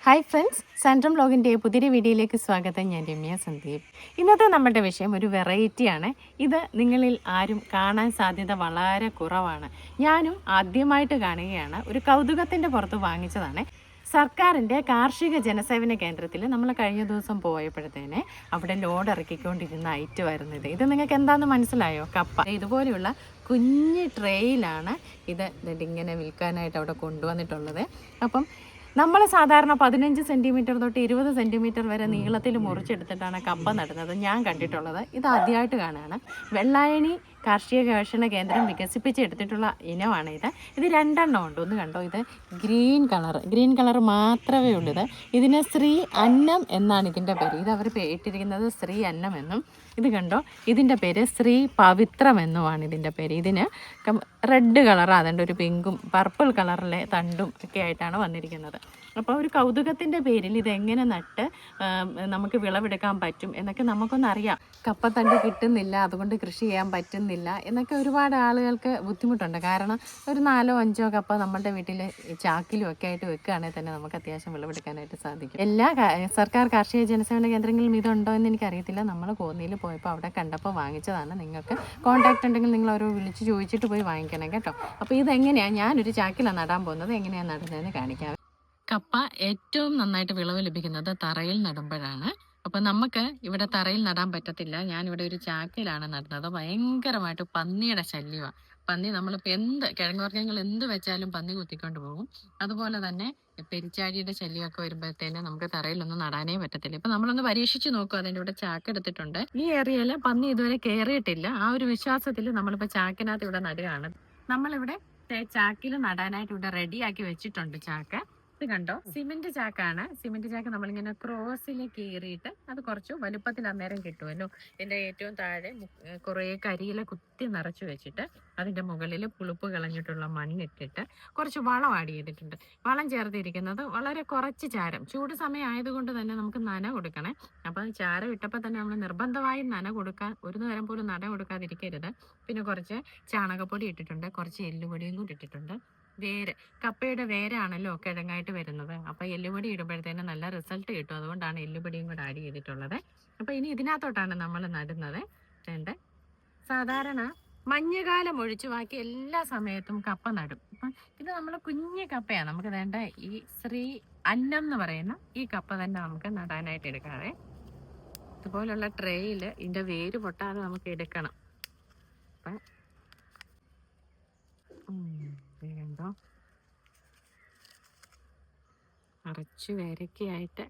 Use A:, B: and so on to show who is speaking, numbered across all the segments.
A: Hi friends, centrum ബ്ലോഗിൻ്റെ പുതിയ വീഡിയോയിലേക്ക് സ്വാഗതം. ഞാൻ രമ്യ സന്ദീപ്. ഇന്നത്തെ നമ്മുടെ വിഷയം ഒരു വെറൈറ്റിയാണ്. ഇത് നിങ്ങളിൽ ആരും കാണാൻ സാധ്യത വളരെ കുറവാണ്. ഞാനും ആദ്യമായിട്ട് കാണുകയാണ്. ഒരു കൗതുകത്തിൻ്റെ പുറത്ത് വാങ്ങിച്ചതാണ്. സർക്കാരിൻ്റെ കാർഷിക ജനസേവന കേന്ദ്രത്തിൽ നമ്മൾ കഴിഞ്ഞ ദിവസം പോയപ്പോഴത്തേനെ അവിടെ ലോഡ് ഇറക്കിക്കൊണ്ടിരുന്ന ഐറ്റമായിരുന്നു ഇത്. നിങ്ങൾക്ക് എന്താണെന്ന് മനസ്സിലായോ? കപ്പ. ഇതുപോലെയുള്ള കുഞ്ഞ് ട്രേയിലാണ് ഇത് ഇങ്ങനെ വിൽക്കാനായിട്ട് അവിടെ കൊണ്ടുവന്നിട്ടുള്ളത്. അപ്പം നമ്മൾ സാധാരണ 15 സെൻറ്റിമീറ്റർ തൊട്ട് 20 സെൻറ്റിമീറ്റർ വരെ നീളത്തിൽ മുറിച്ചെടുത്തിട്ടാണ് കപ്പ നടുന്നത് ഞാൻ കണ്ടിട്ടുള്ളത്. ഇത് ആദ്യമായിട്ട് കാണുകയാണ്. വെള്ളായണി കാർഷിക ഗവേഷണ കേന്ദ്രം വികസിപ്പിച്ചെടുത്തിട്ടുള്ള ഇനമാണ് ഇത്. ഇത് 2 എണ്ണം ഉണ്ട്. ഒന്ന് കണ്ടോ, ഇത് ഗ്രീൻ കളർ മാത്രമേ ഉള്ളൂ. ഇതിന് ശ്രീ അന്നം എന്നാണ് ഇതിൻ്റെ പേര്. ഇത് അവർ ഇട്ടിരിക്കുന്നത് ശ്രീ അന്നം എന്നും. ഇത് കണ്ടോ, ഇതിൻ്റെ പേര് ശ്രീ പവിത്രം എന്നുമാണ് ഇതിൻ്റെ പേര്. ഇതിന് റെഡ് കളർ, അതുകൊണ്ട് ഒരു പിങ്കും പർപ്പിൾ കളറിലെ തണ്ടും ഒക്കെ ആയിട്ടാണ് വന്നിരിക്കുന്നത്. അപ്പോൾ ഒരു കൗതുകത്തിൻ്റെ പേരിൽ ഇതെങ്ങനെ നട്ട് നമുക്ക് വിളവെടുക്കാൻ പറ്റും എന്നൊക്കെ നമുക്കൊന്നറിയാം. കപ്പത്തണ്ട് കിട്ടുന്നില്ല, അതുകൊണ്ട് കൃഷി ചെയ്യാൻ പറ്റുന്നില്ല എന്നൊക്കെ ഒരുപാട് ആളുകൾക്ക് ബുദ്ധിമുട്ടുണ്ട്. കാരണം ഒരു 4-5 കപ്പ നമ്മളുടെ വീട്ടിൽ ചാക്കിലും ഒക്കെ ആയിട്ട് വെക്കുകയാണെങ്കിൽ തന്നെ നമുക്ക് അത്യാവശ്യം വിളവെടുക്കാനായിട്ട് സാധിക്കും. എല്ലാ സർക്കാർ കാർഷിക ജനസേവന കേന്ദ്രങ്ങളിലും ഇതുണ്ടോ എന്ന് എനിക്കറിയത്തില്ല. നമ്മൾ കോന്നിയിൽ പോയപ്പോൾ അവിടെ കണ്ടപ്പോൾ വാങ്ങിച്ചതാണ്. നിങ്ങൾക്ക് കോൺടാക്റ്റ് ഉണ്ടെങ്കിൽ നിങ്ങൾ അവരെ വിളിച്ച് ചോദിച്ചിട്ട് പോയി വാങ്ങിക്കണം കേട്ടോ. അപ്പോൾ ഇതെങ്ങനെയാണ്, ഞാനൊരു ചാക്കിലാണ് നടാൻ പോകുന്നത്. എങ്ങനെയാണ് നടുന്നതെന്ന് കാണിക്കാം. കപ്പ ഏറ്റവും നന്നായിട്ട് വിളവ് ലഭിക്കുന്നത് തറയിൽ നടുമ്പോഴാണ്. അപ്പം നമുക്ക് ഇവിടെ തറയിൽ നടാൻ പറ്റത്തില്ല. ഞാനിവിടെ ഒരു ചാക്കിലാണ് നടുന്നത്. ഭയങ്കരമായിട്ട് പന്നിയുടെ ശല്യമാണ്. പന്നി നമ്മളിപ്പോൾ കിഴങ്ങുവർഗ്ഗങ്ങൾ എന്ത് വെച്ചാലും പന്നി കുത്തിക്കൊണ്ട് പോകും. അതുപോലെ തന്നെ പെരിച്ചാഴിയുടെ ശല്യമൊക്കെ വരുമ്പോഴത്തേന് നമുക്ക് തറയിലൊന്നും നടാനേ പറ്റത്തില്ല. ഇപ്പം നമ്മളൊന്ന് പരീക്ഷിച്ച് നോക്കും. അതിൻ്റെ ഇവിടെ ചാക്ക് എടുത്തിട്ടുണ്ട്. ഈ ഏരിയയിൽ പന്നി ഇതുവരെ കയറിയിട്ടില്ല. ആ ഒരു വിശ്വാസത്തിൽ നമ്മളിപ്പോൾ ചാക്കിനകത്ത് ഇവിടെ നടുകയാണ്. നമ്മളിവിടെ ചാക്കിൽ നടാനായിട്ട് ഇവിടെ റെഡിയാക്കി വെച്ചിട്ടുണ്ട് ചാക്ക്. ഇത് കണ്ടോ, സിമെന്റ് ചാക്കാണ്. സിമെന്റ് ചാക്ക് നമ്മളിങ്ങനെ ക്രോസിൽ കീറിയിട്ട് അത് കുറച്ച് വലുപ്പത്തിൽ അന്നേരം കിട്ടുമല്ലോ. ഇതിന്റെ ഏറ്റവും താഴെ കുറേ കരിയില കുത്തി നിറച്ചു വെച്ചിട്ട് അതിന്റെ മുകളിൽ പുളിപ്പ് കളഞ്ഞിട്ടുള്ള മണ്ണിട്ടിട്ട് കുറച്ച് വളം ആഡ് ചെയ്തിട്ടുണ്ട്. വളം ചേർത്തിരിക്കുന്നത് വളരെ കുറച്ച് ചാരം. ചൂട് സമയം ആയതുകൊണ്ട് തന്നെ നമുക്ക് നന കൊടുക്കണേ. അപ്പം ചാരം ഇട്ടപ്പോൾ തന്നെ നമ്മൾ നിർബന്ധമായും നന കൊടുക്കാൻ, ഒരു നേരം പോലും നന കൊടുക്കാതിരിക്കരുത്. പിന്നെ കുറച്ച് ചാണകപ്പൊടി ഇട്ടിട്ടുണ്ട്, കുറച്ച് എല്ലുപൊടിയും കൂടി ഇട്ടിട്ടുണ്ട്. കപ്പയുടെ വേരാണല്ലോ കിഴങ്ങായിട്ട് വരുന്നത്. അപ്പോൾ എല്ലുപൊടി ഇടുമ്പോഴത്തേനും നല്ല റിസൾട്ട് കിട്ടും. അതുകൊണ്ടാണ് എല്ലുപൊടിയും കൂടെ ആഡ് ചെയ്തിട്ടുള്ളത്. അപ്പോൾ ഇനി ഇതിനകത്തോട്ടാണ് നമ്മൾ നടുന്നത്. സാധാരണ മഞ്ഞുകാലം ഒഴിച്ച് ബാക്കി എല്ലാ സമയത്തും കപ്പ നടും. അപ്പം ഇത് നമ്മൾ കുഞ്ഞു കപ്പയാണ്. നമുക്ക് വേണ്ട ഈ ശ്രീ അന്നം എന്ന് പറയുന്ന ഈ കപ്പ തന്നെ നമുക്ക് നടാനായിട്ട് എടുക്കാതെ ഇതുപോലുള്ള ട്രേയിൽ ഇതിൻ്റെ വേര് പൊട്ടാതെ നമുക്ക് എടുക്കണം. അപ്പം കണ്ടോ, അരച്ചു വേരൊക്കെയായിട്ട്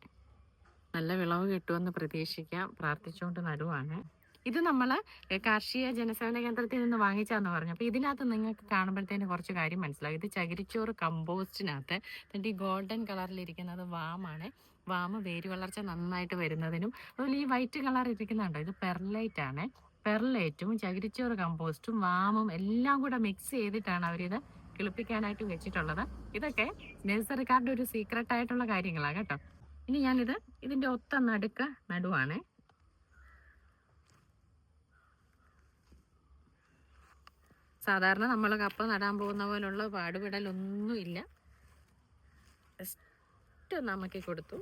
A: നല്ല വിളവ് കിട്ടുമെന്ന് പ്രതീക്ഷിക്കാം. പ്രാർത്ഥിച്ചുകൊണ്ട് നടുവാണ്. ഇത് നമ്മൾ കാർഷിക ജനസേവന കേന്ദ്രത്തിൽ നിന്ന് വാങ്ങിച്ചാന്ന് പറഞ്ഞു. അപ്പോൾ ഇതിനകത്ത് നിങ്ങൾക്ക് കാണുമ്പോഴത്തേന് കുറച്ച് കാര്യം മനസ്സിലാവും. ഇത് ചകിരിച്ചോറ് കമ്പോസ്റ്റിനകത്ത് എന്നിട്ട് ഈ ഗോൾഡൻ കളറിലിരിക്കുന്നത് വാമാണ്. വാമ് വേര് വളർച്ച നന്നായിട്ട് വരുന്നതിനും, അതുപോലെ ഈ വൈറ്റ് കളർ ഇരിക്കുന്നുണ്ടോ, ഇത് പെർലൈറ്റ് ആണ്. പെർലൈറ്റും ചകിരിച്ചോറ് കമ്പോസ്റ്റും വാമും എല്ലാം കൂടെ മിക്സ് ചെയ്തിട്ടാണ് അവരിത് കിളിപ്പിക്കാനായിട്ട് വെച്ചിട്ടുള്ളത്. ഇതൊക്കെ നഴ്സറിക്കാരുടെ ഒരു സീക്രട്ട് ആയിട്ടുള്ള കാര്യങ്ങളാണ് കേട്ടോ. ഇനി ഞാനിത് ഇതിൻ്റെ ഒത്ത നടുവാണ്. സാധാരണ നമ്മൾ കപ്പ നടാൻ പോകുന്ന പോലുള്ള പാടുപെടലൊന്നും ഇല്ല. ജസ്റ്റ് നമുക്ക് കൊടുത്തു.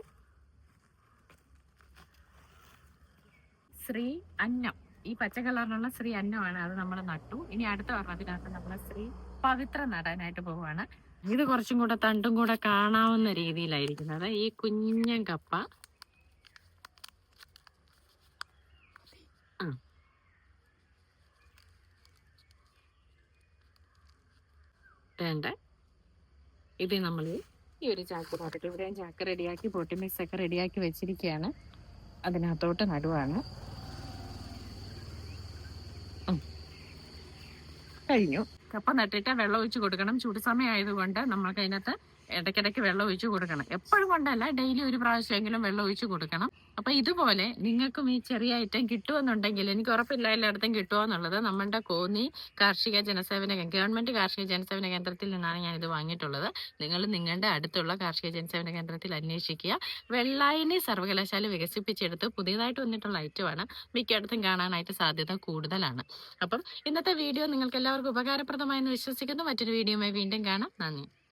A: ശ്രീ അന്നം, ഈ പച്ച കളറിലുള്ള ശ്രീ അന്നമാണ്. അത് നമ്മൾ നട്ടു. ഇനി അടുത്ത പറഞ്ഞതിനകത്ത് നമ്മൾ ശ്രീ പവിത്രം നടാനായിട്ട് പോവുകയാണ്. ഇത് കുറച്ചും കൂടെ തണ്ടും കൂടെ കാണാവുന്ന രീതിയിലായിരിക്കുന്നത്. ഈ കുഞ്ഞൻ കപ്പ ഇത് നമ്മൾ ഈ ഒരു ചാക്ക് പോട്ടിട്ട്, ഇവിടെയും ചാക്ക് റെഡിയാക്കി പോട്ടി മിക്സ് ഒക്കെ റെഡിയാക്കി വെച്ചിരിക്കുകയാണ്. അതിനകത്തോട്ട് നടുവാണ്. കഴിഞ്ഞു. കപ്പ നട്ടിട്ട് വെള്ളം ഒഴിച്ച് കൊടുക്കണം. ചൂട് സമയം ആയതുകൊണ്ട് നമ്മൾക്ക് അതിനകത്ത് ഇടയ്ക്കിടയ്ക്ക് വെള്ളം ഒഴിച്ച് കൊടുക്കണം. എപ്പോഴും കൊണ്ടല്ല, ഡെയിലി ഒരു പ്രാവശ്യമെങ്കിലും വെള്ളം ഒഴിച്ച് കൊടുക്കണം. അപ്പൊ ഇതുപോലെ നിങ്ങൾക്കും ഈ ചെറിയ ഐറ്റം കിട്ടുമെന്നുണ്ടെങ്കിൽ, എനിക്ക് ഉറപ്പില്ല എല്ലായിടത്തും കിട്ടുമോന്നുള്ളത്, നമ്മളുടെ കോന്നി ഗവൺമെന്റ് കാർഷിക ജനസേവന കേന്ദ്രത്തിൽ നിന്നാണ് ഞാൻ ഇത് വാങ്ങിയിട്ടുള്ളത്. നിങ്ങൾ നിങ്ങളുടെ അടുത്തുള്ള കാർഷിക ജനസേവന കേന്ദ്രത്തിൽ അന്വേഷിക്കുക. വെള്ളായണി സർവകലാശാല വികസിപ്പിച്ചെടുത്ത് പുതിയതായിട്ട് വന്നിട്ടുള്ള ഐറ്റമാണ്. മിക്കയിടത്തും കാണാനായിട്ട് സാധ്യത കൂടുതലാണ്. അപ്പം ഇന്നത്തെ വീഡിയോ നിങ്ങൾക്ക് എല്ലാവർക്കും ഉപകാരപ്രദമായെന്ന് വിശ്വസിക്കുന്നു. മറ്റൊരു വീഡിയോയുമായി വീണ്ടും കാണാം. നന്ദി.